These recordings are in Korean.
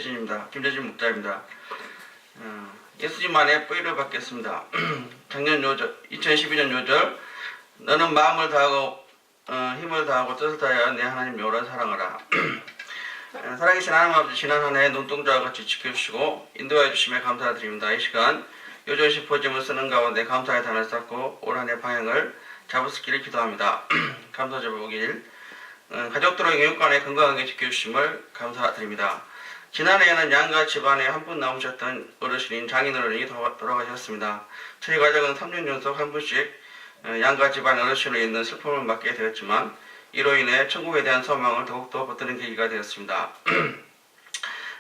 김재진 목자입니다. 예수님만의 뿌리를 받겠습니다. 작년 요절, 2012년 요절, 너는 마음을 다하고 힘을 다하고 뜻을 다하여 내 하나님 여호와를 사랑하라. 살아계신 하나님 아버지, 지난 한 해 눈동자와 같이 지켜주시고 인도해 주심에 감사드립니다. 이 시간 요절 시포짐을 쓰는 가운데 감사의 단을 쌓고 올 한 해 방향을 잡을 수 있기를 기도합니다. 감사 제목일 가족들의 영육간에 건강하게 지켜주심을 감사드립니다. 지난해에는 양가 집안에 한 분 남으셨던 어르신인 장인어른이 돌아가셨습니다. 저희 가족은 3년 연속 한 분씩 양가 집안 어르신으로 있는 슬픔을 맡게 되었지만 이로 인해 천국에 대한 소망을 더욱더 붙드는 계기가 되었습니다.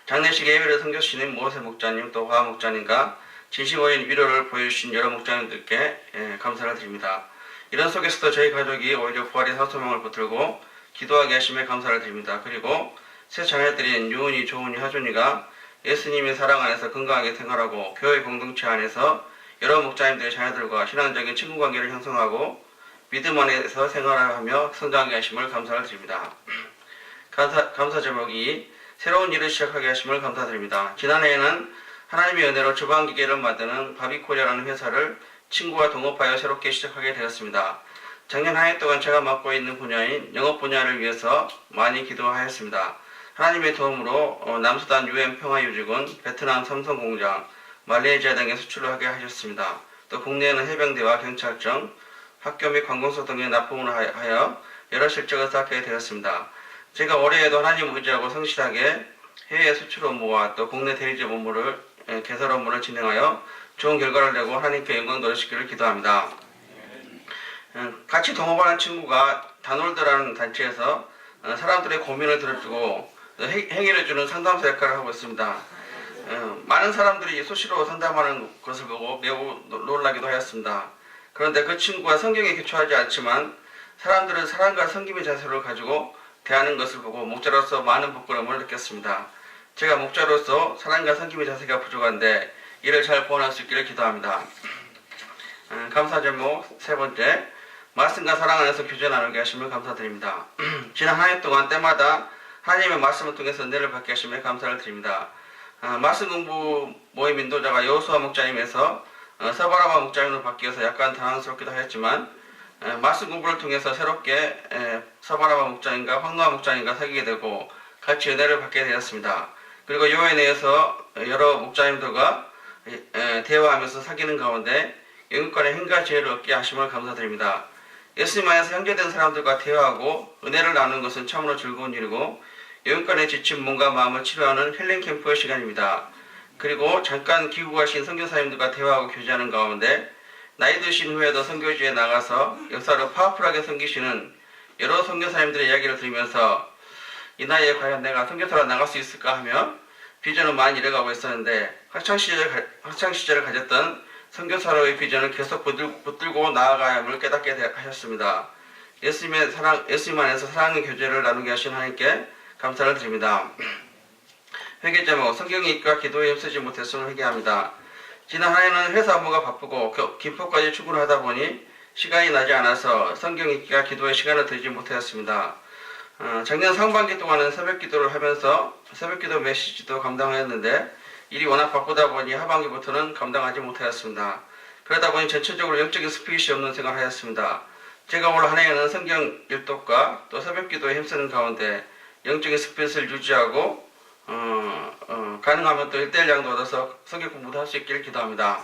장례식 예배를 섬겨주시는 모세 목자님 또 화하 목자님과 진심 어린 위로를 보여주신 여러 목자님들께 감사를 드립니다. 이런 속에서도 저희 가족이 오히려 부활의 사소망을 붙들고 기도하게 하심에 감사를 드립니다. 그리고 새 자녀들인 유은이, 조은이, 하준이가 예수님의 사랑 안에서 건강하게 생활하고 교회 공동체 안에서 여러 목자님들의 자녀들과 신앙적인 친구관계를 형성하고 믿음 안에서 생활하며 성장하게 하심을 감사를 드립니다. 감사 제목이 새로운 일을 시작하게 하심을 감사드립니다. 지난해에는 하나님의 은혜로 주방기계를 만드는 바비코리아라는 회사를 친구와 동업하여 새롭게 시작하게 되었습니다. 작년 한 해 동안 제가 맡고 있는 분야인 영업 분야를 위해서 많이 기도하였습니다. 하나님의 도움으로 남수단 UN 평화유지군, 베트남 삼성공장, 말레이시아 등에 수출을 하게 하셨습니다. 또 국내에는 해병대와 경찰청, 학교 및 관공서 등에 납품을 하여 여러 실적을 쌓게 되었습니다. 제가 올해에도 하나님을 의지하고 성실하게 해외 수출 업무와 또 국내 대리점 업무를 개설 업무를 진행하여 좋은 결과를 내고 하나님께 영광 돌리시기를 기도합니다. 같이 동업하는 친구가 다놀드라는 단체에서 사람들의 고민을 들어주고 행위를 주는 상담사 역할을 하고 있습니다. 많은 사람들이 수시로 상담하는 것을 보고 매우 놀라기도 하였습니다. 그런데 그 친구가 성경에 기초하지 않지만 사람들은 사랑과 섬김의 자세를 가지고 대하는 것을 보고 목자로서 많은 부끄러움을 느꼈습니다. 제가 목자로서 사랑과 섬김의 자세가 부족한데 이를 잘 보완할 수 있기를 기도합니다. 감사 제목 세 번째, 말씀과 사랑 안에서 교제 나누게 하심을 감사드립니다. 지난 한 해 동안 때마다 하나님의 말씀을 통해서 은혜를 받게 하심에 감사를 드립니다. 말씀 공부 모임 인도자가 여호수아 목자님에서 서바라바 목자님으로 바뀌어서 약간 당황스럽기도 하였지만 말씀 공부를 통해서 새롭게 서바라바 목자님과 황노아 목자님과 사귀게 되고 같이 은혜를 받게 되었습니다. 그리고 요회 내에서 여러 목자님들과 대화하면서 사귀는 가운데 영육간의 힘과 지혜를 얻게 하심을 감사드립니다. 예수님 안에서 형제된 사람들과 대화하고 은혜를 나누는 것은 참으로 즐거운 일이고 영육간의 지친 몸과 마음을 치료하는 힐링 캠프의 시간입니다. 그리고 잠깐 귀국하신 선교사님들과 대화하고 교제하는 가운데 나이 드신 후에도 선교지에 나가서 역사를 파워풀하게 섬기시는 여러 선교사님들의 이야기를 들으면서 이 나이에 과연 내가 선교사로 나갈 수 있을까 하며 비전을 많이 잃어가고 있었는데 학창시절을 가졌던 선교사로의 비전을 계속 붙들고 나아가야 함을 깨닫게 하셨습니다. 예수님 안에서 사랑의 교제를 나누게 하신 하나님께 감사를 드립니다. 회개 제목, 성경 읽기와 기도에 힘쓰지 못했음을 회개합니다. 지난 한 해는 회사 업무가 바쁘고 김포까지 출근을 하다 보니 시간이 나지 않아서 성경 읽기와 기도에 시간을 들이지 못하였습니다. 작년 상반기 동안은 새벽기도를 하면서 새벽기도 메시지도 감당하였는데 일이 워낙 바쁘다 보니 하반기부터는 감당하지 못하였습니다. 그러다 보니 전체적으로 영적인 스피릿이 없는 생활을 하였습니다. 제가 올 한 해에는 성경 일독과 또 새벽기도에 힘쓰는 가운데 영적인 스피릿을 유지하고 가능하면 또 1:1 양도 얻어서 성경 공부도 할 수 있기를 기도합니다.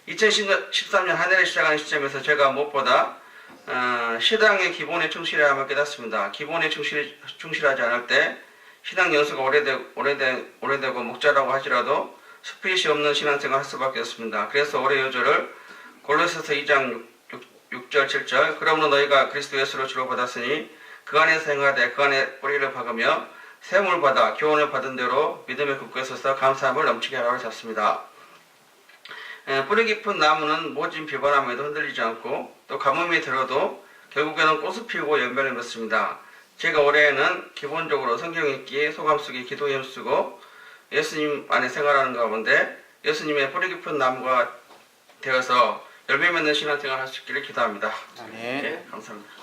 2013년 한 해를 시작하는 시점에서 제가 무엇보다 신앙의 기본에 충실해야 함을 깨닫습니다. 기본에 충실하지 않을 때 신앙 연수가 오래되고 목자라고 하지라도 스피릿이 없는 신앙생활을 할 수밖에 없습니다. 그래서 올해 요절을 골로새서 2장 6절 7절 그러므로 너희가 그리스도 예수로 주로 받았으니 그 안에서 행하되 그 안에 뿌리를 박으며 세움을 받아 교훈을 받은 대로 믿음의 굳게 서서 감사함을 넘치게 하라고 잡습니다. 뿌리 깊은 나무는 모진 비바람에도 흔들리지 않고 또 가뭄이 들어도 결국에는 꽃을 피우고 열매를 맺습니다. 제가 올해에는 기본적으로 성경 읽기, 소감 쓰기, 기도에 힘쓰고 예수님 안에 생활하는 가운데 예수님의 뿌리 깊은 나무가 되어서 열매 맺는 신앙생활을 할 수 있기를 기도합니다. 네. 감사합니다.